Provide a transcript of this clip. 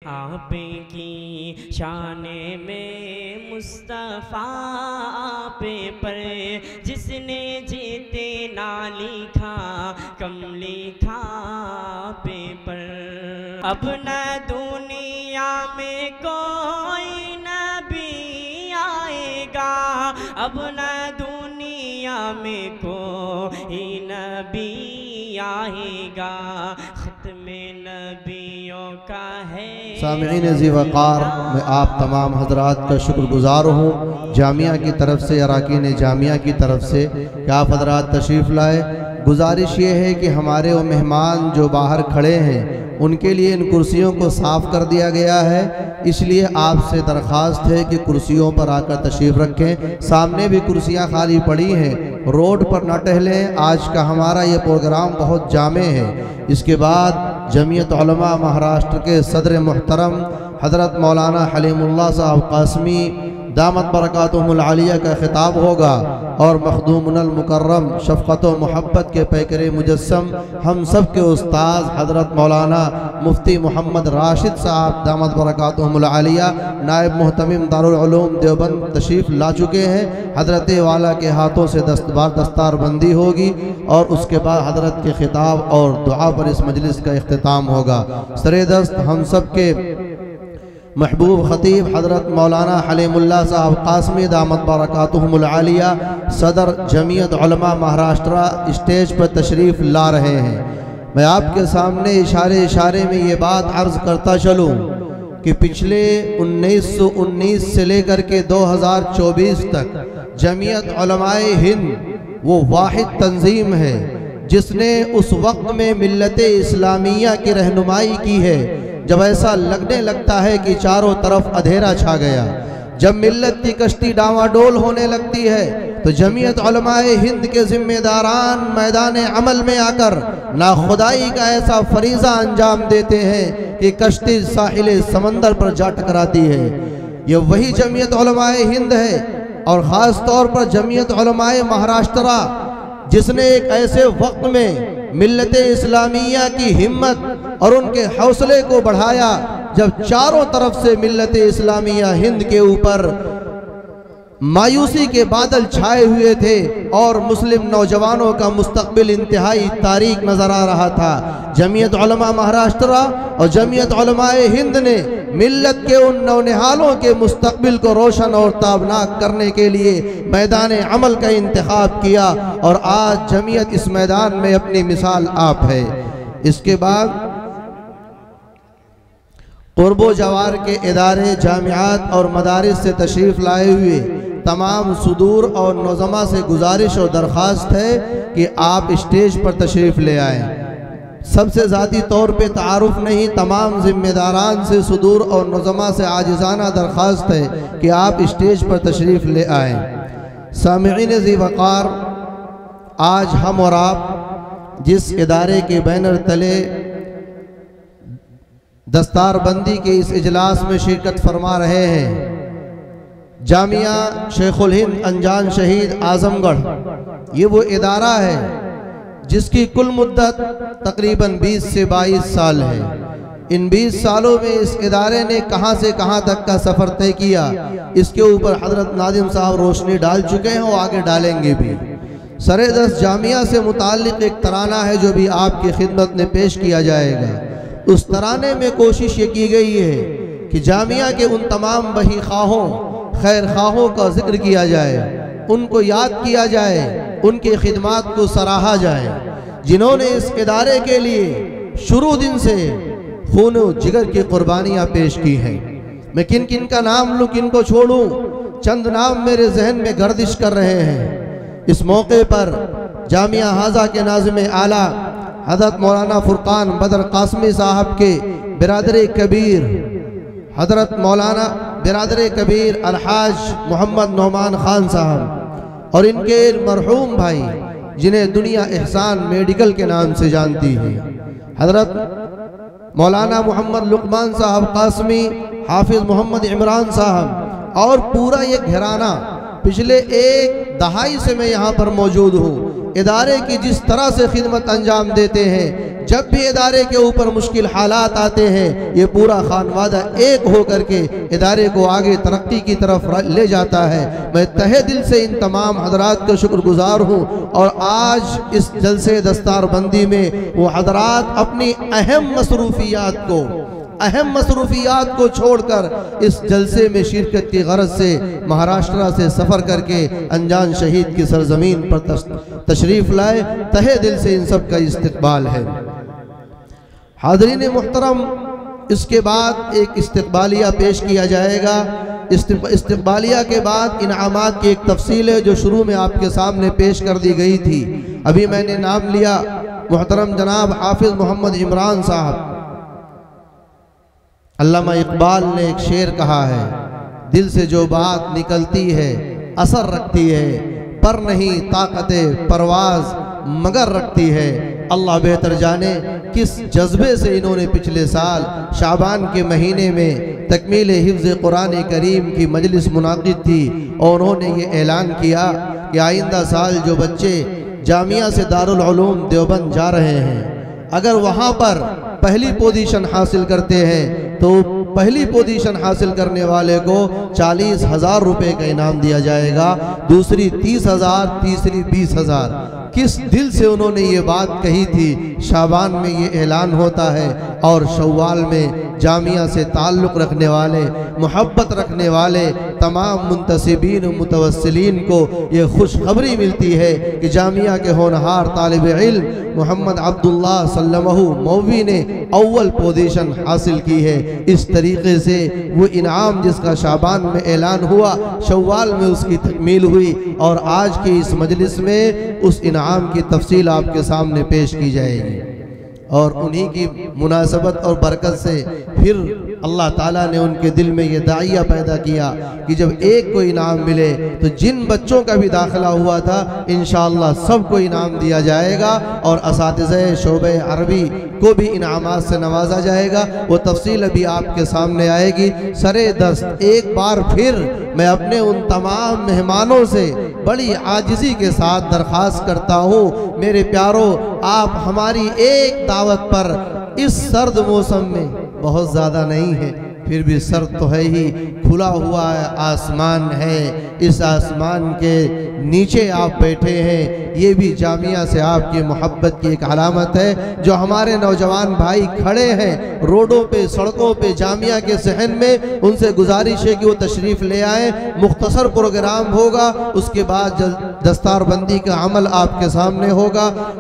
आप की शान में मुस्तफ़ा पे पर जिसने जीते ना लिखा कम लिखा पे पर। अब न दुनिया में कोई नबी आएगा, अब न दुनिया में कोई नबी आएगा, ख़त्मे नबियों का है। सामईन ज़ी वक़ार, मैं आप तमाम हजरात का शुक्रगुज़ार हूँ जामिया की तरफ से, अराकीन जामिया की तरफ से कि आप हजरात तशरीफ़ लाए। गुजारिश ये है कि हमारे वो मेहमान जो बाहर खड़े हैं उनके लिए इन कुर्सियों को साफ़ कर दिया गया है, इसलिए आपसे दरख्वास्त है कि कुर्सियों पर आकर तशरीफ़ रखें। सामने भी कुर्सियाँ खाली पड़ी हैं, रोड पर न टहलें। आज का हमारा ये प्रोग्राम बहुत जामे है। इसके बाद जमीयत उलमा महाराष्ट्र के सदर मुहतरम हज़रत मौलाना हलीमुल्लाह साहब कासमी दामत बरकातुहुल आलिया का खिताब होगा और मखदूमुल मुकर्रम शफ़क़त व मोहब्बत के पैकर मुजस्सम हम सब के उस्ताद हज़रत मौलाना मुफ्ती मोहम्मद राशिद साहब दामत बरकातुहुल आलिया नायब मुहतमिम दारुल उलूम देवबंद तशरीफ़ ला चुके हैं। हज़रत वाला के हाथों से दस्तारबंदी होगी और उसके बाद हज़रत के खिताब और दुआ पर इस मजलिस का इख्तिताम होगा। सरे दस्त हम सब के महबूब ख़तीब हज़रत मौलाना हलीमुल्लाह साहब कासमी दामत बरकातुहुल आलिया सदर जमीयत उलमा महाराष्ट्र स्टेज पर तशरीफ़ ला रहे हैं। मैं आपके सामने इशारे इशारे में ये बात अर्ज़ करता चलूँ कि पिछले 1919 से लेकर के 2024 तक जमीयत उलमाए हिंद वो वाहिद तंजीम है जिसने उस वक्त में मिल्लत इस्लामिया की रहनुमाई की है जब ऐसा लगने लगता है कि चारों तरफ अंधेरा छा गया। जब मिल्लत की कश्ती डावाडोल होने लगती है तो जमीयत उलमाए हिंद के जिम्मेदारान मैदान अमल में आकर नाखुदाई का ऐसा फरीज़ा अंजाम देते हैं कि कश्ती साहिल समंदर पर जा टकराती है। ये वही जमीयत उलमाए हिंद है और ख़ास तौर पर जमीयत उलमाए महाराष्ट्र जिसने एक ऐसे वक्त में मिल्लत इस्लामिया की हिम्मत और उनके हौसले को बढ़ाया जब चारों तरफ से मिल्लत इस्लामिया हिंद के ऊपर मायूसी के बादल छाए हुए थे और मुस्लिम नौजवानों का मुस्तकबिल इंतहाई तारीक नजर आ रहा था। जमीयत उलमा महाराष्ट्र और जमीयत उलमाए हिंद ने मिल्लत के उन नौनिहालों के मुस्तकबिल को रोशन और ताबनाक करने के लिए मैदान अमल का इंतखाब किया और आज जमीयत इस मैदान में अपनी मिसाल आप है। इसके बाद क़ुर्बो जवार के इदारे जामियात और मदारिस से तशरीफ़ लाए हुए तमाम सुदूर और नौजमा से गुजारिश और दरख्वास्त है कि आप स्टेज पर तशरीफ़ ले आएँ। सबसे ज़ाती तौर पे तारुफ नहीं, तमाम ज़िम्मेदारान से सुदूर और नौजमा से आजिज़ाना दरख्वास्त है कि आप स्टेज पर तशरीफ़ ले आएँ। सामईन ज़ी वक़ार, आज हम और आप जिस इदारे के बैनर तले दस्तारबंदी के इस इजलास में शिरकत फरमा रहे हैं, जामिया शेखुल हिंद अनजान शहीद आजमगढ़, ये वो इदारा है जिसकी कुल मुद्दत तकरीबन 20 से 22 साल है। इन 20 सालों में इस इदारे ने कहां से कहां तक का सफ़र तय किया, इसके ऊपर हज़रत नादिम साहब रोशनी डाल चुके हैं और आगे डालेंगे भी। सरे दस्त जामिया से मुताल्लिक़ एक तराना है जो भी आपकी खिदमत में पेश किया जाएगा। उस तराने में कोशिश ये की गई है कि जामिया के उन तमाम बही ख्वाहों खैर ख्वाहों का जिक्र किया जाए, उनको याद किया जाए, उनकी खिदमात को सराहा जाए जिन्होंने इस इदारे के लिए शुरू दिन से खून जिगर की कुर्बानियाँ पेश की हैं। मैं किन किन का नाम लूँ, किन को छोड़ूँ, चंद नाम मेरे जहन में गर्दिश कर रहे हैं। इस मौके पर जामिया हाजा के नाज़िम आला हज़रत मौलाना फुरकान बदर कासमी साहब के बिरादर कबीर हज़रत मौलाना बिरादर कबीर अलहाज मोहम्मद नौमान खान साहब और इनके मरहूम भाई जिन्हें दुनिया एहसान मेडिकल के नाम से जानती है, हज़रत मौलाना मोहम्मद लुकमान साहब कासमी, हाफिज़ मोहम्मद इमरान साहब और पूरा ये घराना पिछले एक दहाई से मैं यहाँ पर मौजूद हूँ। इदारे की जिस तरह से खिदमत अंजाम देते हैं, जब भी इदारे के ऊपर मुश्किल हालात आते हैं, ये पूरा खानवादा एक होकर के इदारे को आगे तरक्की की तरफ ले जाता है। मैं तहे दिल से इन तमाम हजरात का शुक्रगुजार हूँ। और आज इस जलसे दस्तारबंदी में वो हजरात अपनी अहम मसरूफियात को छोड़कर इस जलसे में शिरकत की गरज से महाराष्ट्र से सफ़र करके अनजान शहीद की सरजमीन पर तशरीफ़ लाए। तहे दिल से इन सब का इस्तकबाल है। हाज़रीन मुहतरम, इसके बाद एक इस्तकबालिया पेश किया जाएगा। इस्तकबालिया के बाद इनामात की एक तफसील है जो शुरू में आपके सामने पेश कर दी गई थी। अभी मैंने नाम लिया मुहतरम जनाब हाफिज़ मोहम्मद इमरान साहब। अल्लामा इकबाल ने एक शेर कहा है, दिल से जो बात निकलती है असर रखती है, पर नहीं ताकते परवाज मगर रखती है। अल्लाह बेहतर जाने किस जज्बे से इन्होंने पिछले साल शाबान के महीने में तकमील हिफ्ज़ कुरान करीम की मजलिस मुनाकिद थी और उन्होंने ये ऐलान किया कि आइंदा साल जो बच्चे जामिया से दारुल उलूम देवबंद जा रहे हैं, अगर वहाँ पर पहली पोजीशन हासिल करते हैं तो पहली पोजीशन हासिल करने वाले को 40,000 रुपये का इनाम दिया जाएगा, दूसरी 30,000, तीसरी 20,000। किस दिल से उन्होंने ये बात कही थी। शाबान में ये ऐलान होता है और शव्वाल में जामिया से ताल्लुक़ रखने वाले, मोहब्बत रखने वाले तमाम मुंतसिबीन व मुतवस्सिलीन को ये खुशखबरी मिलती है कि जामिया के होनहार तालिब इल्म मोहम्मद अब्दुल्ला सल्लमहु मौवी ने अव्वल पोजीशन हासिल की है। इस तरीके से वो इनाम जिसका शाबान में ऐलान हुआ, शव्वाल में उसकी तकमील हुई और आज की इस मजलिस में उस इनाम की तफसील आपके सामने पेश की जाएगी। और उन्हीं की मुनासबत और बरकत से फिर अल्लाह ताला ने उनके दिल में ये दाइया पैदा किया कि जब एक को इनाम मिले तो जिन बच्चों का भी दाखिला हुआ था इंशाअल्लाह सबको इनाम दिया जाएगा और असातिज़े शोबे अरबी को भी इनामात से नवाजा जाएगा। वो तफसील अभी आपके सामने आएगी। सरे दस्त एक बार फिर मैं अपने उन तमाम मेहमानों से बड़ी आजिज़ी के साथ दरख्वास्त करता हूँ, मेरे प्यारों, आप हमारी एक दावत पर इस सर्द मौसम में, बहुत ज़्यादा नहीं है फिर भी सर्द तो है ही, खुला हुआ आसमान है, इस आसमान के नीचे आप बैठे हैं, ये भी जामिया से आपकी मोहब्बत की एक अलामत है। जो हमारे नौजवान भाई खड़े हैं रोडों पे, सड़कों पे, जामिया के सहन में, उनसे गुजारिश है कि वो तशरीफ़ ले आए। मुख्तसर प्रोग्राम होगा, उसके बाद दस्तारबंदी का अमल आपके सामने होगा।